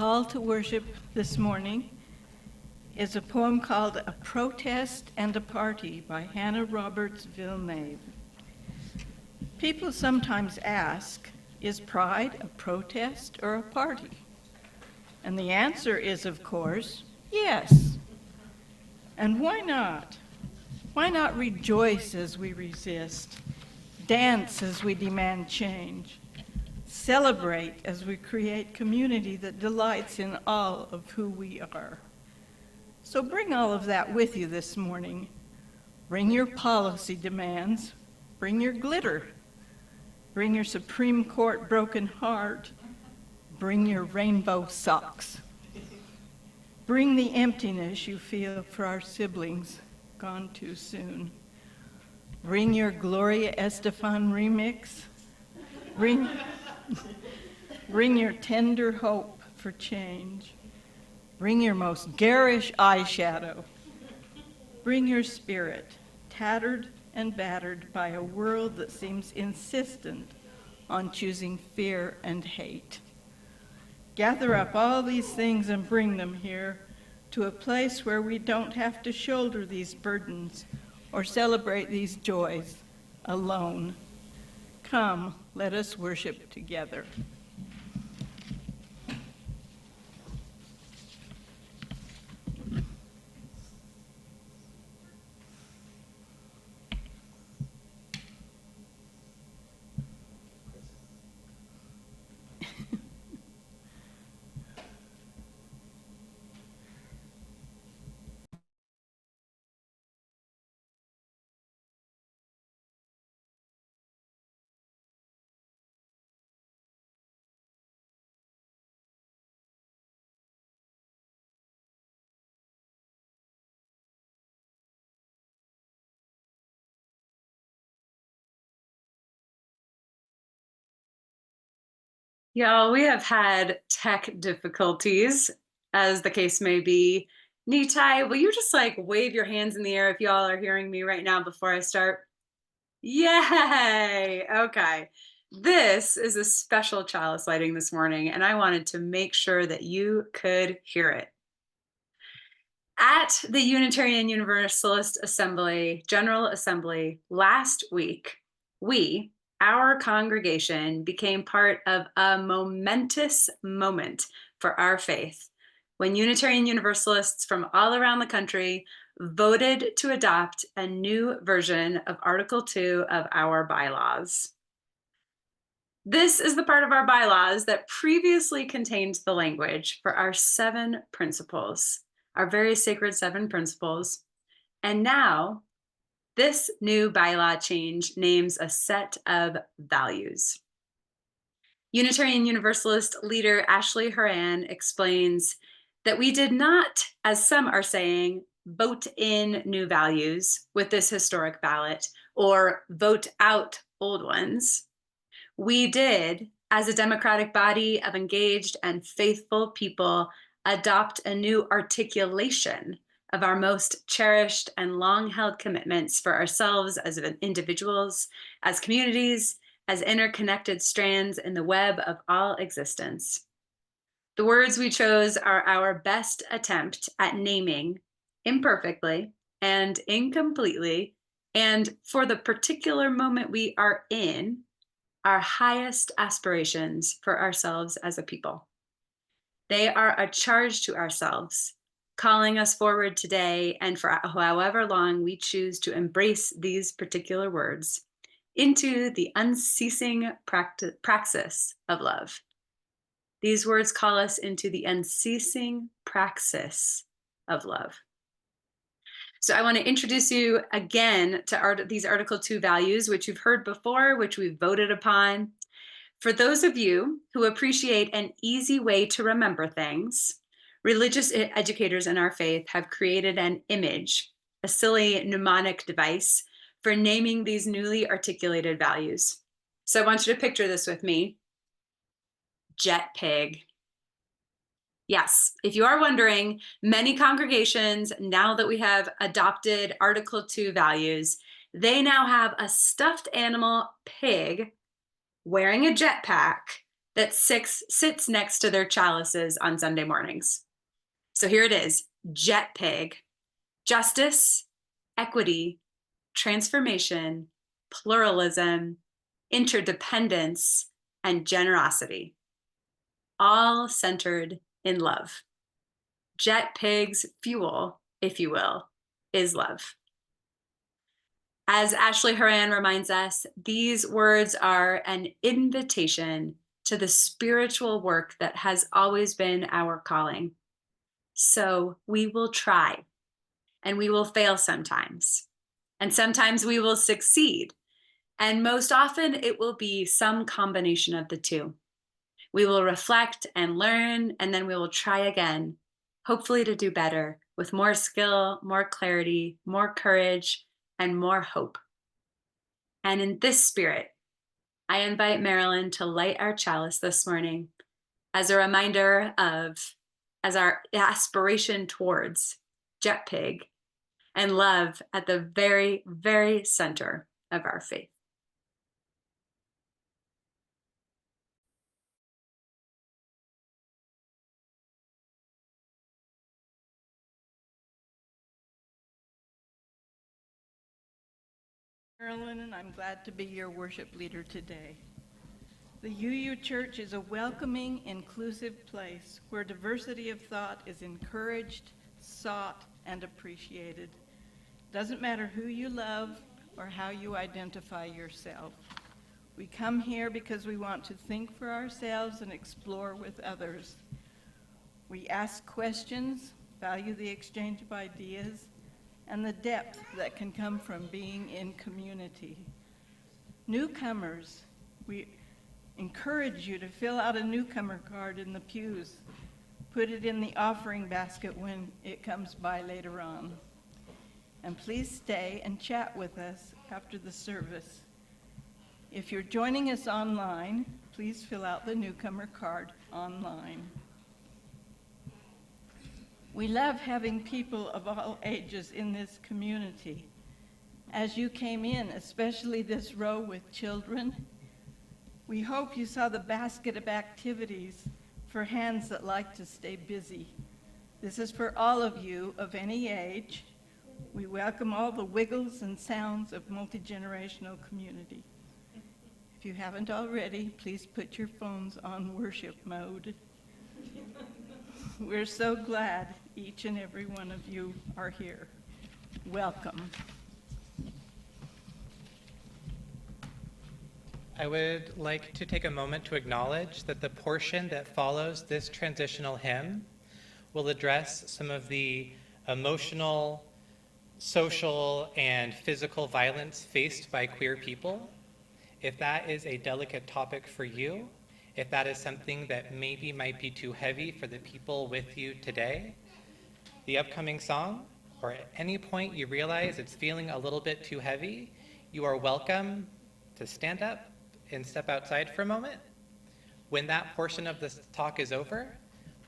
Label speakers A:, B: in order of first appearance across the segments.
A: call to worship this morning is a poem called A Protest and a Party by Hannah Roberts Villeneuve. People sometimes ask, is pride a protest or a party? And the answer is, of course, yes. And why not? Why not rejoice as we resist, dance as we demand change, celebrate as we create community that delights in all of who we are? So bring all of that with you this morning. Bring your policy demands, bring your glitter, bring your Supreme Court broken heart, bring your rainbow socks. Bring the emptiness you feel for our siblings gone too soon. Bring your Gloria Estefan remix. Bring your tender hope for change. Bring your most garish eyeshadow. Bring your spirit, tattered and battered by a world that seems insistent on choosing fear and hate. Gather up all these things and bring them here to a place where we don't have to shoulder these burdens or celebrate these joys alone. Come, let us worship together.
B: Y'all, we have had tech difficulties, as the case may be. Nitai, will you just wave your hands in the air if y'all are hearing me right now before I start? Yay! Okay. This is a special chalice lighting this morning, and I wanted to make sure that you could hear it. At the Unitarian Universalist General Assembly last week, our congregation became part of a momentous moment for our faith when Unitarian Universalists from all around the country voted to adopt a new version of Article 2 of our bylaws. This is the part of our bylaws that previously contained the language for our 7 principles, our very sacred 7 principles. And now, this new bylaw change names a set of values. Unitarian Universalist leader Ashley Horan explains that we did not, as some are saying, vote in new values with this historic ballot or vote out old ones. We did, as a democratic body of engaged and faithful people, adopt a new articulation of our most cherished and long-held commitments for ourselves as individuals, as communities, as interconnected strands in the web of all existence. The words we chose are our best attempt at naming, imperfectly and incompletely, and for the particular moment we are in, our highest aspirations for ourselves as a people. They are a charge to ourselves, calling us forward today and for however long we choose to embrace these particular words into the unceasing praxis of love. These words call us into the unceasing praxis of love. So I want to introduce you again to these Article 2 values, which you've heard before, which we've voted upon. For those of you who appreciate an easy way to remember things, religious educators in our faith have created an image, a silly mnemonic device for naming these newly articulated values. So I want you to picture this with me. Jet pig. Yes, if you are wondering, many congregations, now that we have adopted Article 2 values, they now have a stuffed animal pig wearing a jetpack that sits next to their chalices on Sunday mornings. So here it is, Jet Pig: justice, equity, transformation, pluralism, interdependence, and generosity, all centered in love. Jet Pig's fuel, if you will, is love. As Ashley Horan reminds us, these words are an invitation to the spiritual work that has always been our calling. So we will try, and we will fail sometimes, and sometimes we will succeed, and most often it will be some combination of the two. We will reflect and learn, and then we will try again, hopefully to do better, with more skill, more clarity, more courage, and more hope. And in this spirit, I invite Marilyn to light our chalice this morning as a reminder of, as our aspiration towards Jet Pig and love at the very, very center of our faith.
A: Marilyn, and I'm glad to be your worship leader today. The UU Church is a welcoming, inclusive place where diversity of thought is encouraged, sought, and appreciated. Doesn't matter who you love or how you identify yourself. We come here because we want to think for ourselves and explore with others. We ask questions, value the exchange of ideas, and the depth that can come from being in community. Newcomers, we encourage you to fill out a newcomer card in the pews. Put it in the offering basket when it comes by later on. And please stay and chat with us after the service. If you're joining us online, please fill out the newcomer card online. We love having people of all ages in this community. As you came in, especially this row with children, we hope you saw the basket of activities for hands that like to stay busy. This is for all of you of any age. We welcome all the wiggles and sounds of multi-generational community. If you haven't already, please put your phones on worship mode. We're so glad each and every one of you are here. Welcome.
C: I would like to take a moment to acknowledge that the portion that follows this transitional hymn will address some of the emotional, social, and physical violence faced by queer people. If that is a delicate topic for you, if that is something that maybe might be too heavy for the people with you today, the upcoming song, or at any point you realize it's feeling a little bit too heavy, you are welcome to stand up and step outside for a moment. When that portion of this talk is over,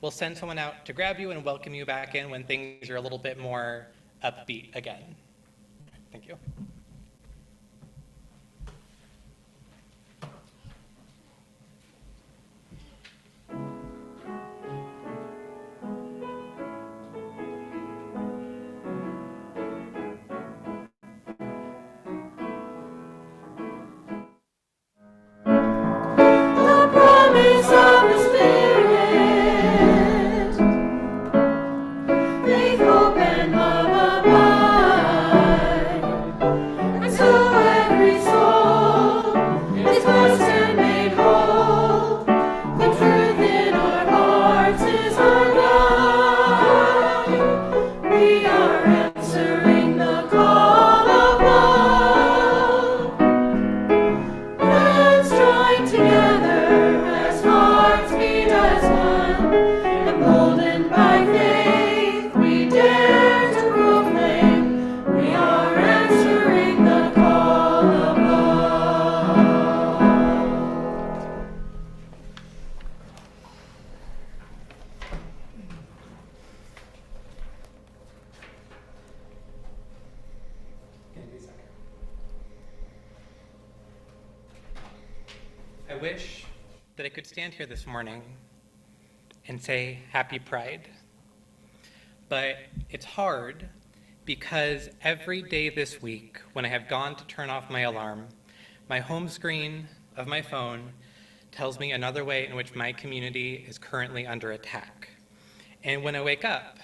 C: we'll send someone out to grab you and welcome you back in when things are a little bit more upbeat again. Thank you. I wish that I could stand here this morning and say Happy Pride. But it's hard because every day this week, when I have gone to turn off my alarm, my home screen of my phone tells me another way in which my community is currently under attack. And when I wake up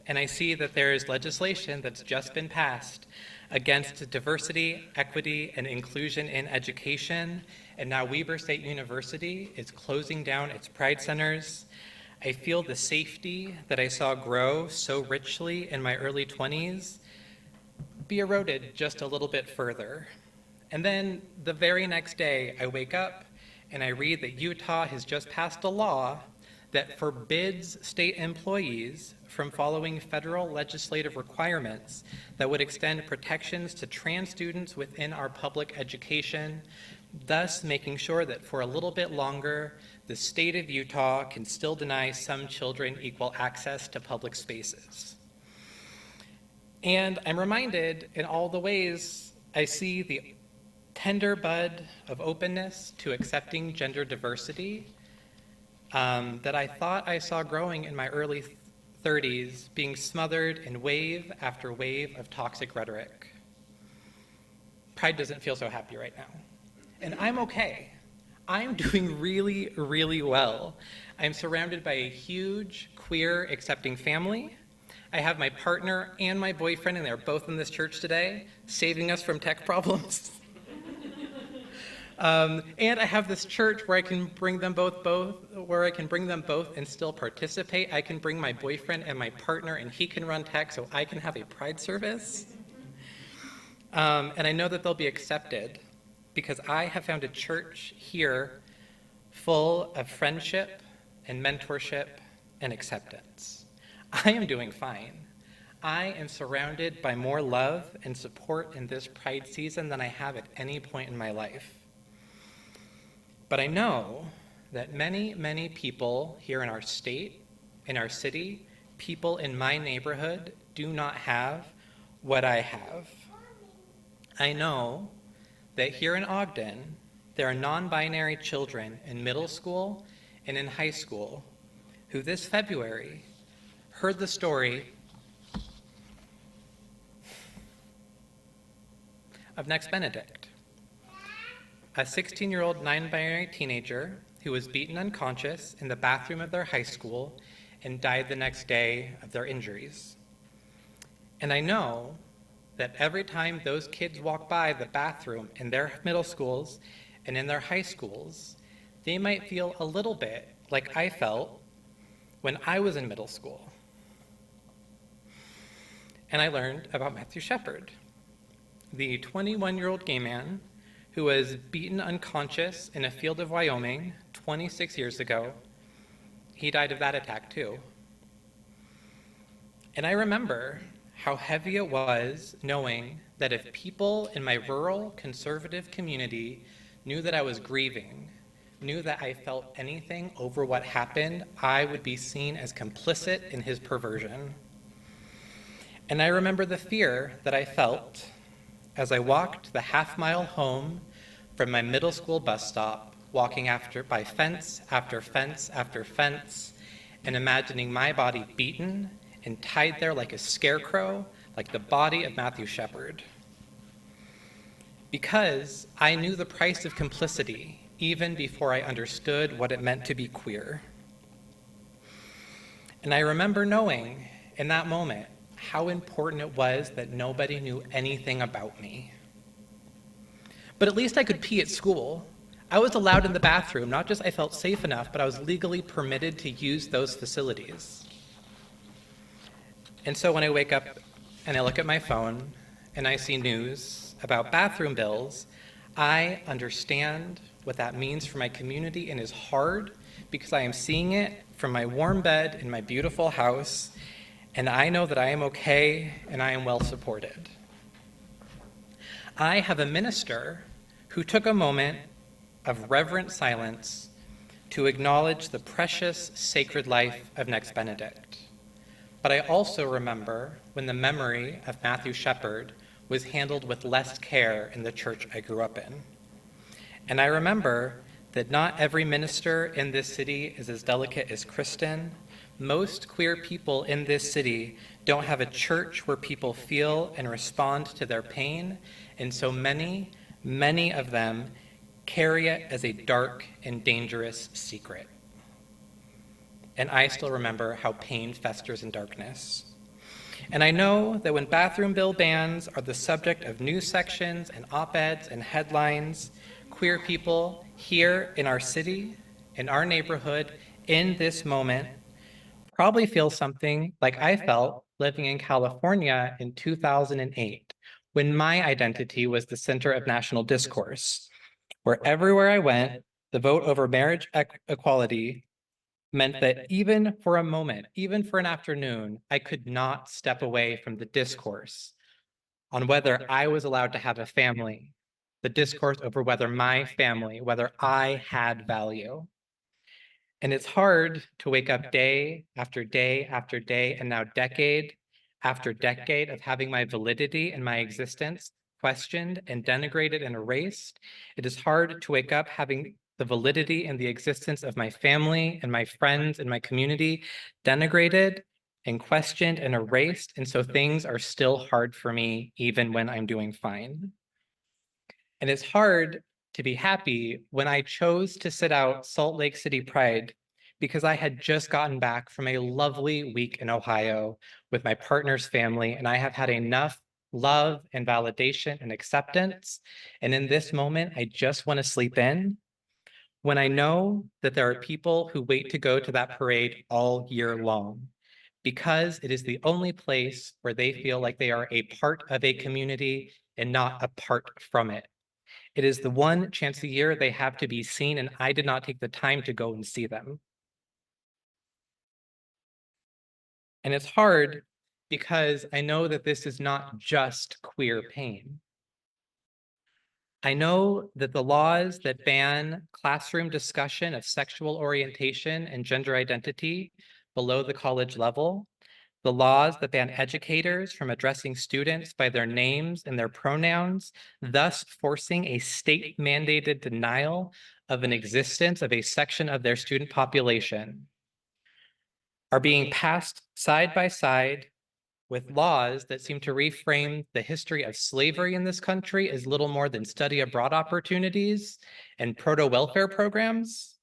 C: and I see that there is legislation that's just been passed against diversity, equity, and inclusion in education, and now Weber State University is closing down its Pride Centers, I feel the safety that I saw grow so richly in my early 20s be eroded just a little bit further. And then the very next day, I wake up and I read that Utah has just passed a law that forbids state employees from following federal legislative requirements that would extend protections to trans students within our public education, thus making sure that for a little bit longer, the state of Utah can still deny some children equal access to public spaces. And I'm reminded in all the ways I see the tender bud of openness to accepting gender diversity that I thought I saw growing in my early 30s being smothered in wave after wave of toxic rhetoric. Pride doesn't feel so happy right now. And I'm okay. I'm doing really, really well. I'm surrounded by a huge, queer, accepting family. I have my partner and my boyfriend, and they're both in this church today, saving us from tech problems. And I have this church where I can bring them both and still participate. I can bring my boyfriend and my partner, and he can run tech, so I can have a pride service. And I know that they'll be accepted because I have found a church here full of friendship and mentorship and acceptance. I am doing fine. I am surrounded by more love and support in this Pride season than I have at any point in my life. But I know that many, many people here in our state, in our city, people in my neighborhood do not have what I have. I know that here in Ogden, there are non-binary children in middle school and in high school who this February heard the story of Next Benedict, a 16-year-old non-binary teenager who was beaten unconscious in the bathroom of their high school and died the next day of their injuries. And I know that every time those kids walk by the bathroom in their middle schools and in their high schools, they might feel a little bit like I felt when I was in middle school. And I learned about Matthew Shepard, the 21-year-old gay man who was beaten unconscious in a field of Wyoming 26 years ago. He died of that attack too. And I remember how heavy it was knowing that if people in my rural conservative community knew that I was grieving, knew that I felt anything over what happened, I would be seen as complicit in his perversion. And I remember the fear that I felt as I walked the half-mile home from my middle school bus stop, walking by fence after fence after fence, and imagining my body beaten and tied there like a scarecrow, like the body of Matthew Shepard. Because I knew the price of complicity even before I understood what it meant to be queer. And I remember knowing in that moment how important it was that nobody knew anything about me. But at least I could pee at school. I was allowed in the bathroom, not just I felt safe enough, but I was legally permitted to use those facilities. And so when I wake up and I look at my phone and I see news about bathroom bills, I understand what that means for my community and is hard because I am seeing it from my warm bed in my beautiful house, and I know that I am okay and I am well supported. I have a minister who took a moment of reverent silence to acknowledge the precious, sacred life of Next Benedict. But I also remember when the memory of Matthew Shepard was handled with less care in the church I grew up in. And I remember that not every minister in this city is as delicate as Kristen. Most queer people in this city don't have a church where people feel and respond to their pain, and so many of them carry it as a dark and dangerous secret. And I still remember how pain festers in darkness. And I know that when bathroom bill bans are the subject of news sections and op-eds and headlines, queer people here in our city, in our neighborhood, in this moment, probably feel something like I felt living in California in 2008, when my identity was the center of national discourse, where everywhere I went, the vote over marriage equality meant that even for a moment, even for an afternoon, I could not step away from the discourse on whether I was allowed to have a family, the discourse over whether my family, whether I had value. And it's hard to wake up day after day after day, and now decade after decade of having my validity and my existence questioned and denigrated and erased. It is hard to wake up having the validity and the existence of my family and my friends and my community denigrated and questioned and erased. And so things are still hard for me, even when I'm doing fine. And it's hard to be happy when I chose to sit out Salt Lake City Pride because I had just gotten back from a lovely week in Ohio with my partner's family, and I have had enough love and validation and acceptance. And in this moment, I just want to sleep in. When I know that there are people who wait to go to that parade all year long, because it is the only place where they feel like they are a part of a community and not apart from it. It is the one chance a year they have to be seen, and I did not take the time to go and see them. And it's hard because I know that this is not just queer pain. I know that the laws that ban classroom discussion of sexual orientation and gender identity below the college level, the laws that ban educators from addressing students by their names and their pronouns, thus forcing a state-mandated denial of an existence of a section of their student population, are being passed side by side with laws that seem to reframe the history of slavery in this country as little more than study abroad opportunities and proto-welfare programs.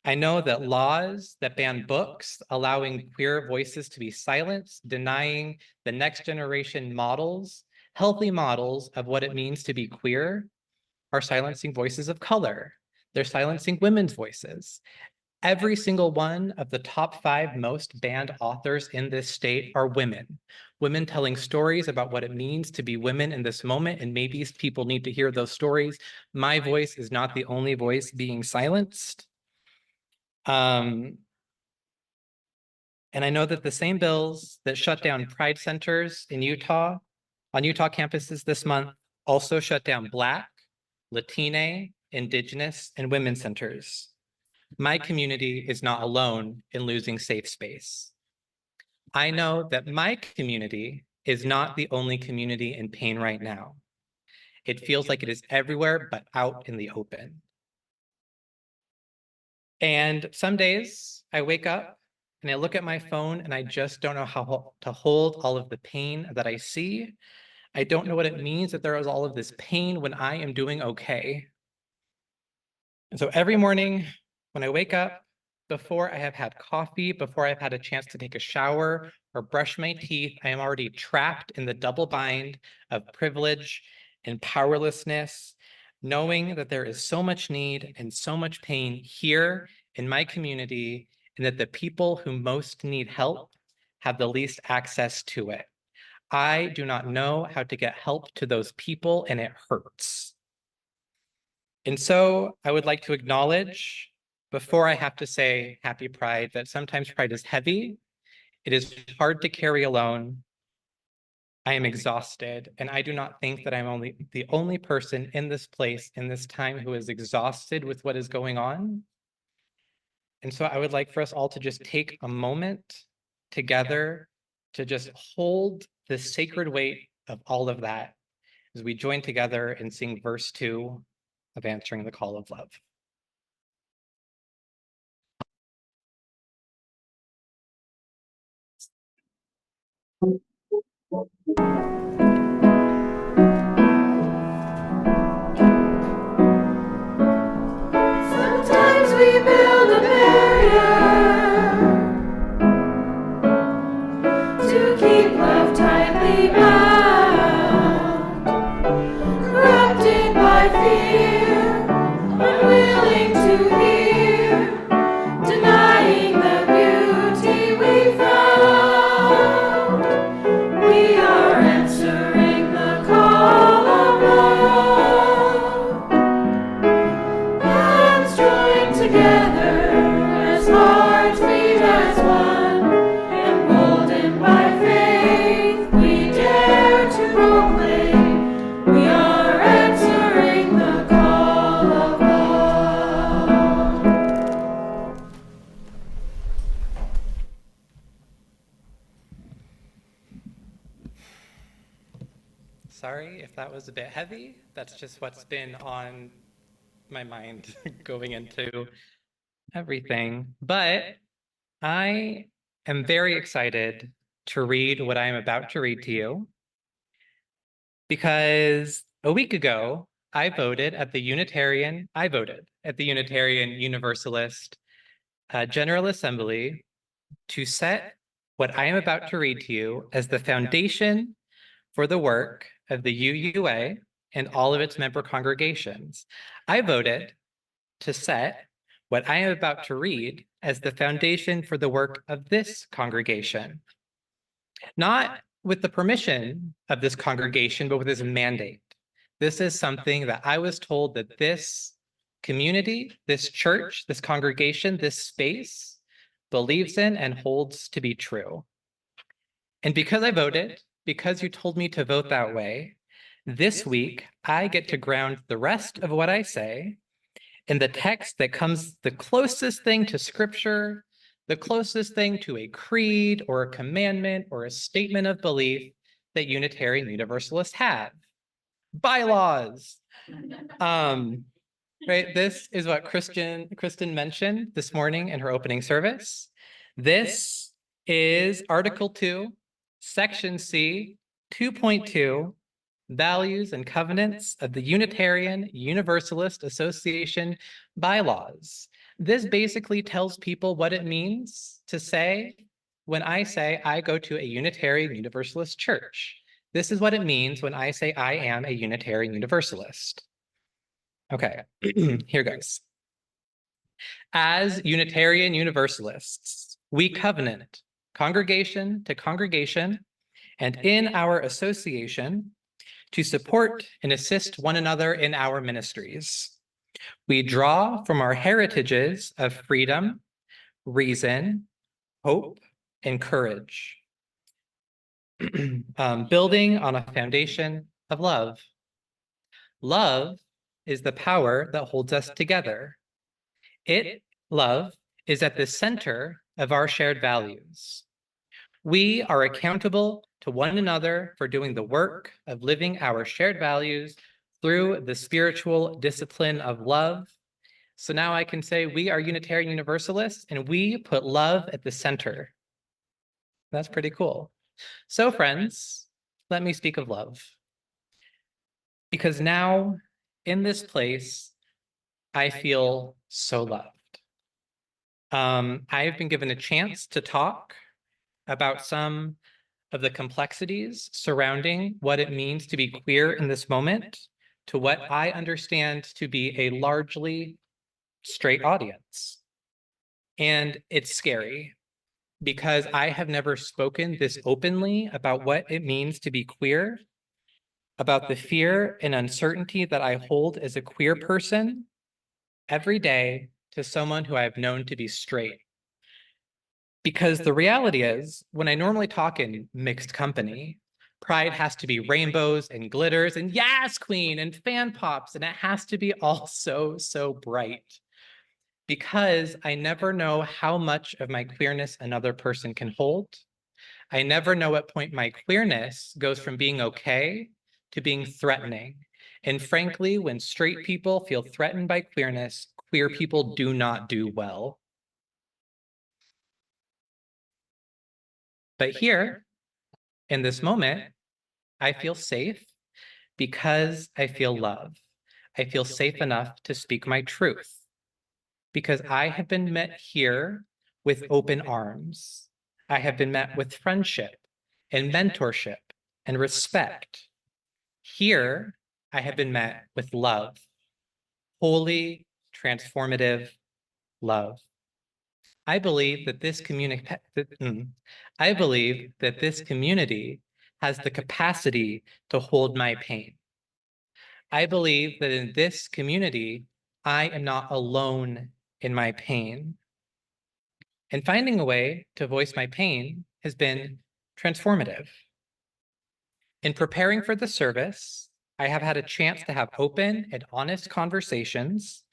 C: I know that laws that ban books, allowing queer voices to be silenced, denying the next generation models, healthy models of what it means to be queer, are silencing voices of color. They're silencing women's voices. Every single one of the top 5 most banned authors in this state are women. Women telling stories about what it means to be women in this moment, and maybe people need to hear those stories. My voice is not the only voice being silenced. And I know that the same bills that shut down pride centers in Utah, on Utah campuses this month, also shut down Black, Latina, Indigenous, and women's centers. My community is not alone in losing safe space. I know that my community is not the only community in pain right now. It feels like it is everywhere, but out in the open. And some days I wake up and I look at my phone and I just don't know how to hold all of the pain that I see. I don't know what it means that there is all of this pain when I am doing okay. And so every morning when I wake up, before I have had coffee, before I've had a chance to take a shower or brush my teeth, I am already trapped in the double bind of privilege and powerlessness, knowing that there is so much need and so much pain here in my community, and that the people who most need help have the least access to it. I do not know how to get help to those people, and it hurts. And so I would like to acknowledge, before I have to say happy Pride, that sometimes Pride is heavy. It is hard to carry alone. I am exhausted, and I do not think that I'm the only person in this place in this time who is exhausted with what is going on. And so I would like for us all to just take a moment together to just hold the sacred weight of all of that as we join together and sing verse 2 of Answering the Call of Love.
D: Sometimes we build a barrier to keep love tightly bound, corrupted by fear, unwilling to hear, denying the beauty we found. We are answering the call of love. Hands joined together as hearts beat as one, emboldened by faith, we dare to proclaim we are answering the call of love.
C: Sorry if that was a bit heavy. That's just what's been on my mind going into everything. But I am very excited to read what I am about to read to you because a week ago, I voted at the Unitarian Universalist General Assembly to set what I am about to read to you as the foundation for the work of the UUA and all of its member congregations. I voted to set what I am about to read as the foundation for the work of this congregation, not with the permission of this congregation, but with this mandate. This is something that I was told that this community, this church, this congregation, this space believes in and holds to be true. And because I voted, because you told me to vote that way, this week I get to ground the rest of what I say in the text that comes the closest thing to scripture, the closest thing to a creed or a commandment or a statement of belief that Unitarian Universalists have. Bylaws. Right, this is what Kristen mentioned this morning in her opening service. This is Article 2, Section C, 2.2, Values and Covenants of the Unitarian Universalist Association bylaws. This basically tells people what it means to say, when I say I go to a Unitarian Universalist church. This is what it means when I say I am a Unitarian Universalist. Okay, here goes. As Unitarian Universalists, we covenant congregation to congregation and in our association to support and assist one another in our ministries. We draw from our heritages of freedom, reason, hope, and courage, building on a foundation of love. Love is the power that holds us together. Love, is at the center of our shared values. We are accountable to one another for doing the work of living our shared values through the spiritual discipline of love. So now I can say we are Unitarian Universalists and we put love at the center. That's pretty cool. So friends, let me speak of love. Because now in this place, I feel so loved. I've been given a chance to talk about some of the complexities surrounding what it means to be queer in this moment, to what I understand to be a largely straight audience. And it's scary because I have never spoken this openly about what it means to be queer, about the fear and uncertainty that I hold as a queer person every day to someone who I've known to be straight. Because the reality is, when I normally talk in mixed company, pride has to be rainbows and glitters and yes, queen, and fan pops, and it has to be all so bright. Because I never know how much of my queerness another person can hold. I never know what point my queerness goes from being okay to being threatening. And frankly, when straight people feel threatened by queerness, queer people do not do well. But here, In this moment, I feel safe because I feel love. I feel safe enough to speak my truth because I have been met here with open arms. I have been met with friendship and mentorship and respect. Here, I have been met with love, holy, transformative love. I believe that this community has the capacity to hold my pain. I believe that in this community, I am not alone in my pain. And finding a way to voice my pain has been transformative. In preparing for the service, I have had a chance to have open and honest conversations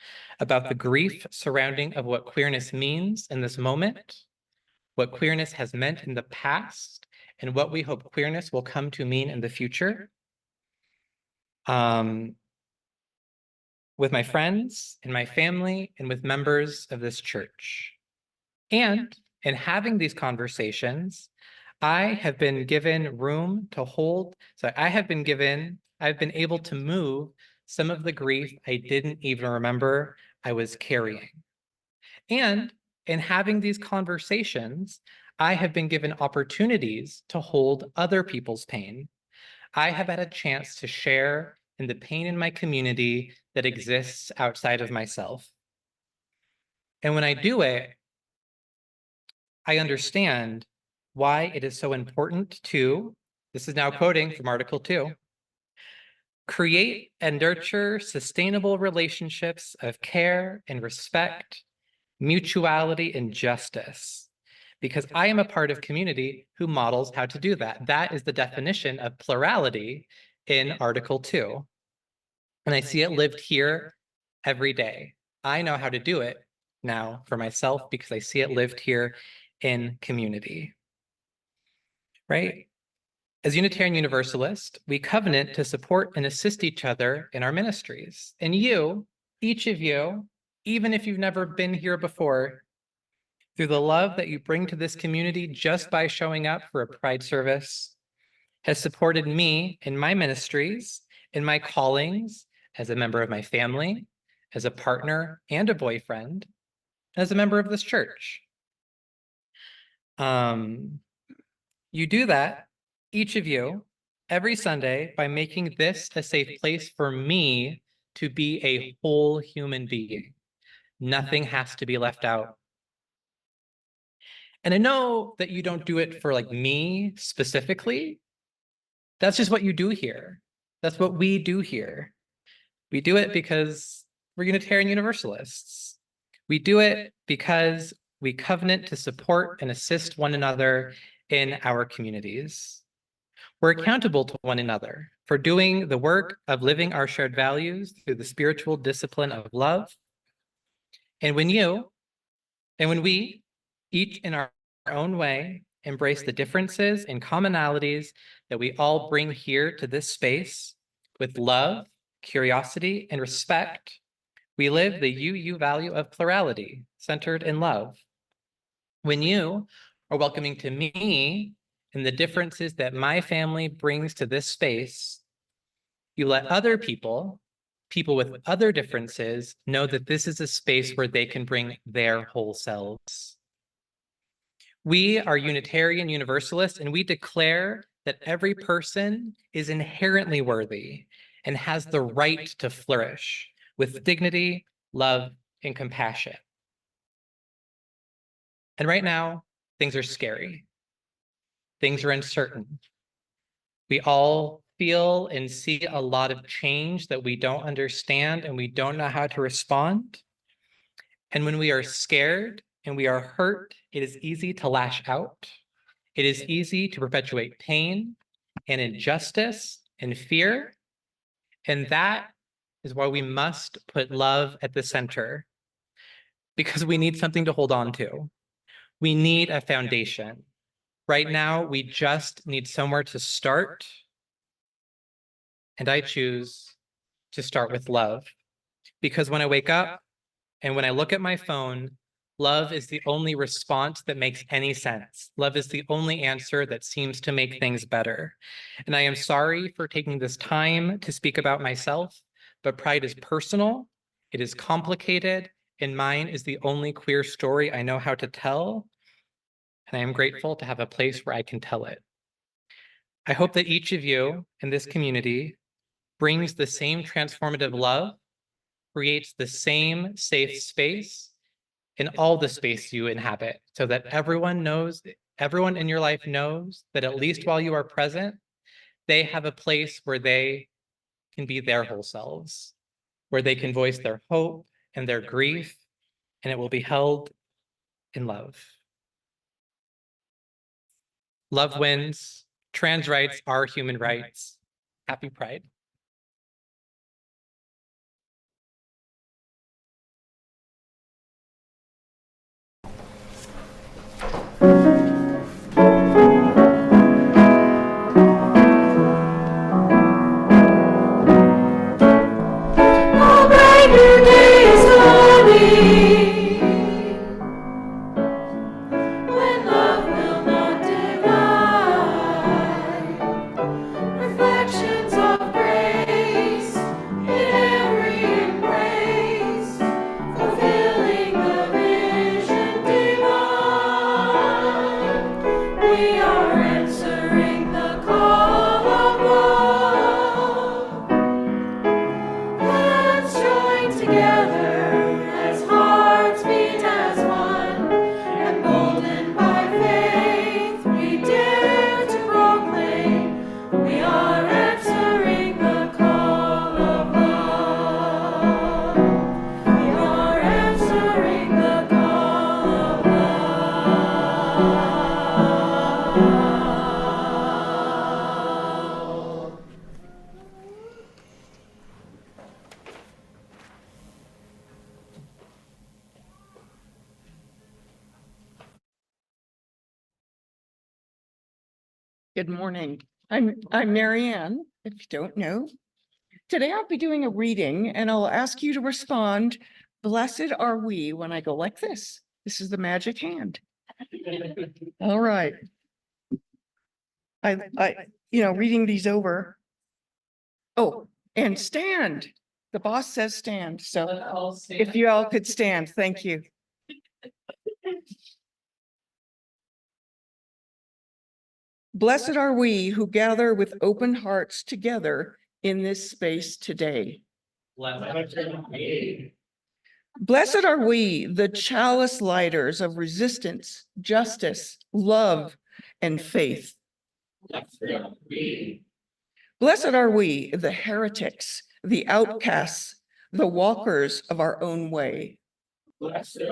C: about the grief surrounding of what queerness means in this moment, what queerness has meant in the past, and what we hope queerness will come to mean in the future. With my friends and my family and with members of this church. And in having these conversations, I have been given room to hold. So I've been able to move some of the grief I didn't even remember I was carrying. And in having these conversations, I have been given opportunities to hold other people's pain. I have had a chance to share in the pain in my community that exists outside of myself. And when I do it, I understand why it is so important to, this is now quoting from Article 2, create and nurture sustainable relationships of care and respect, mutuality and justice. Because I am a part of community who models how to do that. That is the definition of plurality in Article 2. And I see it lived here every day. I know how to do it now for myself because I see it lived here in community. Right? As Unitarian Universalist, we covenant to support and assist each other in our ministries. And you, each of you, even if you've never been here before, through the love that you bring to this community just by showing up for a Pride service, has supported me in my ministries, in my callings, as a member of my family, as a partner and a boyfriend, as a member of this church. You do that, each of you, every Sunday by making this a safe place for me to be a whole human being. Nothing has to be left out. And I know that you don't do it for like me specifically. That's just what you do here. That's what we do here. We do it because we're Unitarian Universalists. We do it because we covenant to support and assist one another in our communities. We're accountable to one another for doing the work of living our shared values through the spiritual discipline of love. And when we, each in our own way, embrace the differences and commonalities that we all bring here to this space with love, curiosity, and respect, we live the UU value of plurality, centered in love. When you are welcoming to me and the differences that my family brings to this space, you let other people with other differences, know that this is a space where they can bring their whole selves. We are Unitarian Universalists, and we declare that every person is inherently worthy and has the right to flourish with dignity, love, and compassion. And right now, things are scary. Things are uncertain. We all feel and see a lot of change that we don't understand and we don't know how to respond. And when we are scared and we are hurt, it is easy to lash out. It is easy to perpetuate pain and injustice and fear. And that is why we must put love at the center, because we need something to hold on to. We need a foundation. Right now, we just need somewhere to start. And I choose to start with love. Because when I wake up and when I look at my phone, Love is the only response that makes any sense. Love is the only answer that seems to make things better. And I am sorry for taking this time to speak about myself, but pride is personal, it is complicated, and mine is the only queer story I know how to tell. And I am grateful to have a place where I can tell it. I hope that each of you in this community brings the same transformative love, creates the same safe space in all the space you inhabit, so that everyone in your life knows that at least while you are present, they have a place where they can be their whole selves, where they can voice their hope and their grief, and it will be held in love. Love wins. Trans rights are human rights. Happy Pride.
D: A bright new day is coming, when love will not divide. Reflections of grace in every embrace, fulfilling the vision divine. We are answering the call of love. Let's join together as hearts beat as one. Emboldened by faith, we dare to proclaim we are answering the call of love. We are answering the call of love.
E: Good morning. I'm Marianne, if you don't know. Today I'll be doing a reading and I'll ask you to respond, "Blessed are we," when I go like this. This is the magic hand. All right. Reading these over. Oh, and stand. The boss says stand. So if you all could stand, thank you. Blessed are we who gather with open hearts together in this space today. Blessed are we, the chalice lighters of resistance, justice, love, and faith. Blessed are we, the heretics, the outcasts, the walkers of our own way. Blessed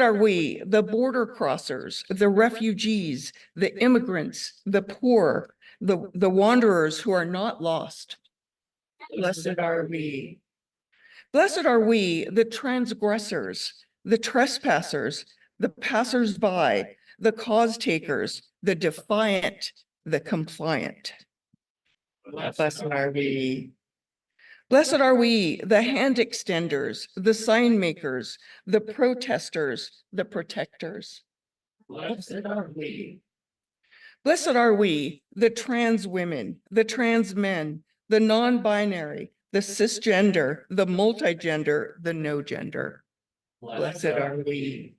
E: are we, the border crossers, the refugees, the immigrants, the poor, the wanderers who are not lost. Blessed are we. Blessed are we, the transgressors, the trespassers, the passers-by, the cause takers, the defiant, the compliant. Blessed are we. Blessed are we, the hand extenders, the sign makers, the protesters, the protectors. Blessed are we. Blessed are we, the trans women, the trans men, the non-binary, the cisgender, the multigender, the no gender. Blessed are we.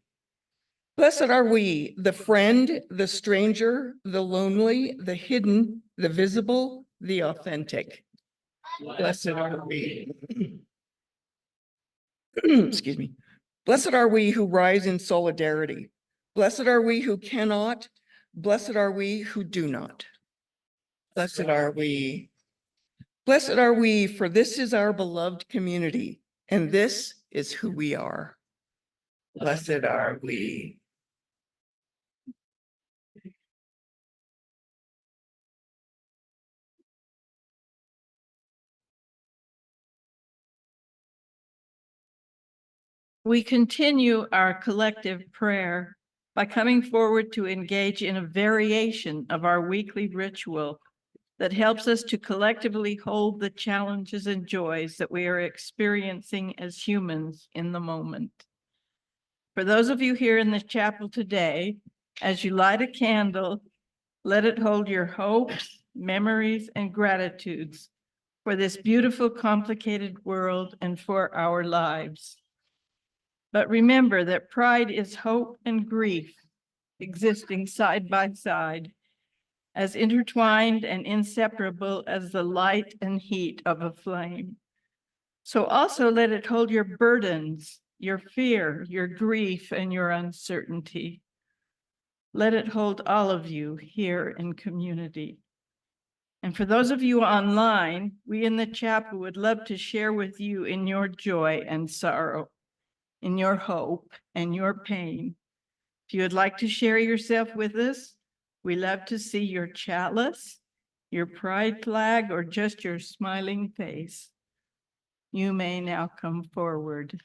E: Blessed are we, the friend, the stranger, the lonely, the hidden, the visible, the authentic. Blessed are we. Excuse me. Blessed are we who rise in solidarity. Blessed are we who cannot. Blessed are we who do not. Blessed are we. Blessed are we, for this is our beloved community, and this is who we are. Blessed are we.
A: We continue our collective prayer by coming forward to engage in a variation of our weekly ritual that helps us to collectively hold the challenges and joys that we are experiencing as humans in the moment. For those of you here in the chapel today, as you light a candle, let it hold your hopes, memories, and gratitudes for this beautiful, complicated world and for our lives. But remember that pride is hope and grief existing side by side, as intertwined and inseparable as the light and heat of a flame. So also let it hold your burdens, your fear, your grief, and your uncertainty. Let it hold all of you here in community. And for those of you online, we in the chapel would love to share with you in your joy and sorrow, in your hope and your pain. If you would like to share yourself with us, we love to see your chalice, your pride flag, or just your smiling face. You may now come forward.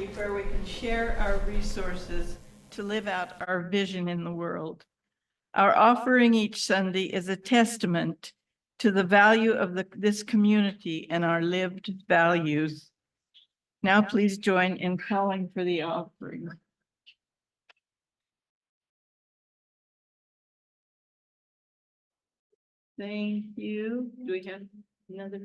A: community where we can share our resources to live out our vision in the world. Our offering each Sunday is a testament to the value of this community and our lived values. Now please join in calling for the offering. Thank you. Do we have another?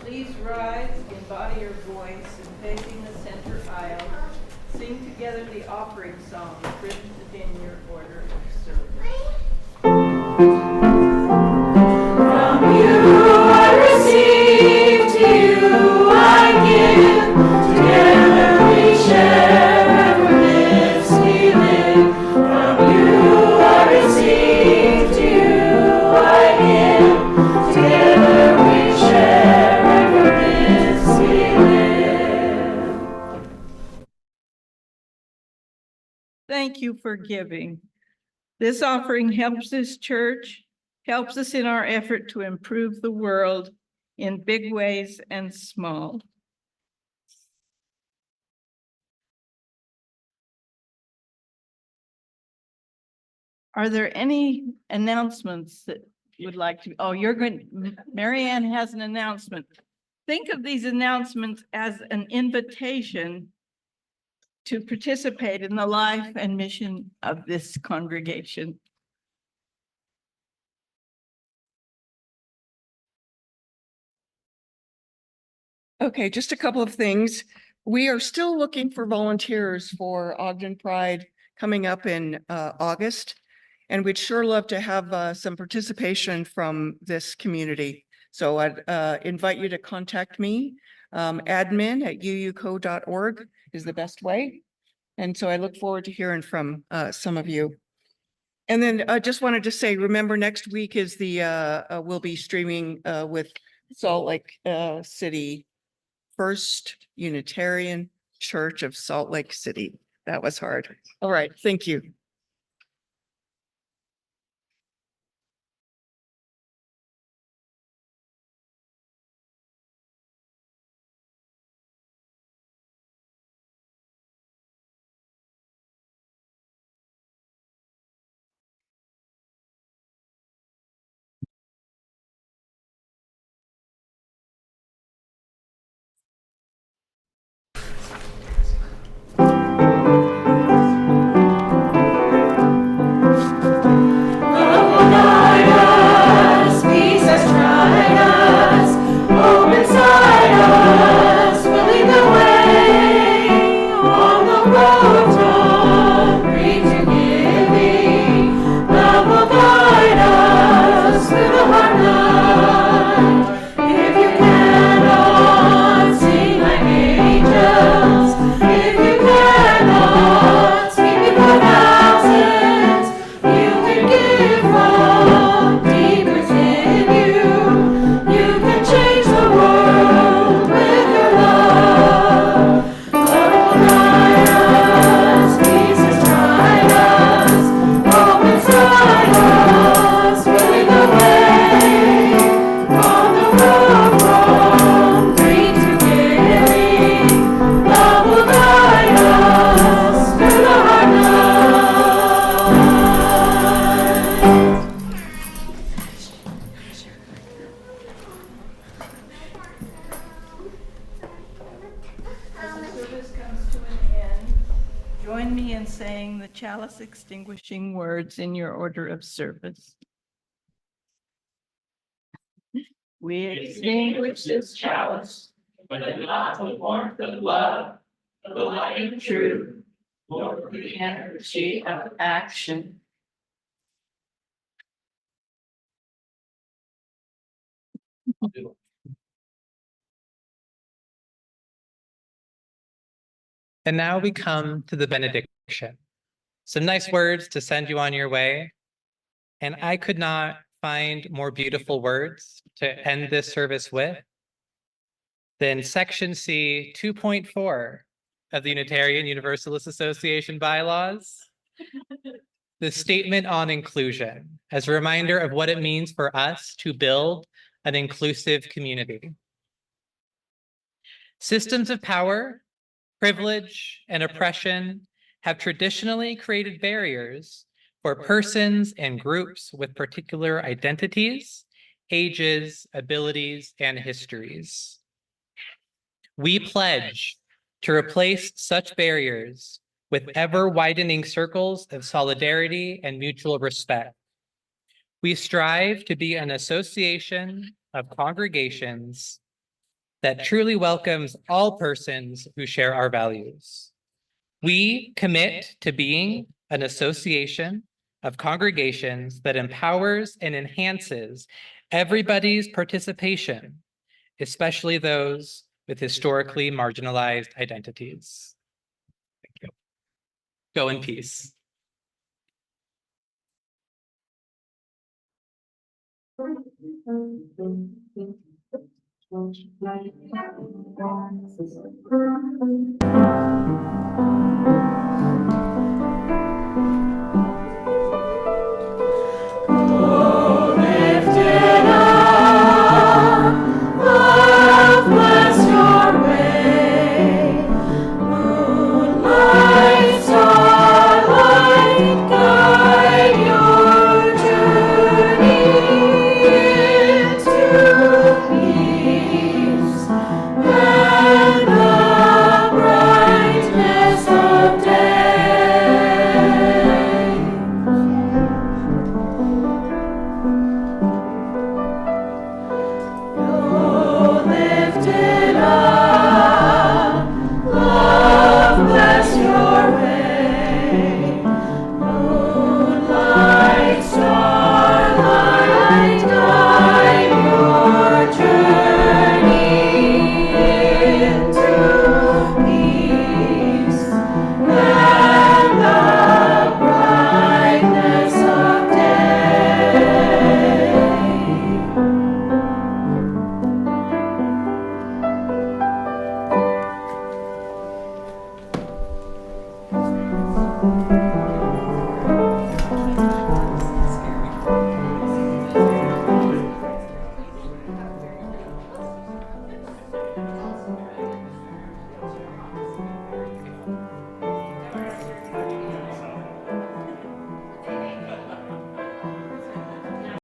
A: Please rise, embody your voice, and facing the center aisle, sing together the offering song written in your order of service.
D: From you I receive, to you I give. Together we share every bliss we live. From you I receive, to you I give. Together we share every bliss we live.
A: Thank you for giving. This offering helps this church, helps us in our effort to improve the world in big ways and small. Are there any announcements that you would like to? Oh, Mary Ann has an announcement. Think of these announcements as an invitation to participate in the life and mission of this congregation.
E: Okay, just a couple of things. We are still looking for volunteers for Ogden Pride coming up in August. And we'd sure love to have some participation from this community. So I'd invite you to contact me. Admin@uuco.org is the best way. And so I look forward to hearing from some of you. And then I just wanted to say, remember next week is we'll be streaming with Salt Lake City First Unitarian Church of Salt Lake City. That was hard. All right, thank you.
A: join me in saying the chalice extinguishing words in your order of service. We extinguish this chalice, but not the warmth of love, the light of truth, nor the energy of action.
C: And now we come to the benediction. Some nice words to send you on your way. And I could not find more beautiful words to end this service with than Section C 2.4 of the Unitarian Universalist Association bylaws. The statement on inclusion as a reminder of what it means for us to build an inclusive community. Systems of power, privilege, and oppression have traditionally created barriers for persons and groups with particular identities, ages, abilities, and histories. We pledge to replace such barriers with ever-widening circles of solidarity and mutual respect. We strive to be an association of congregations that truly welcomes all persons who share our values. We commit to being an association of congregations that empowers and enhances everybody's participation, especially those with historically marginalized identities. Thank you. Go in peace.
D: Thank you.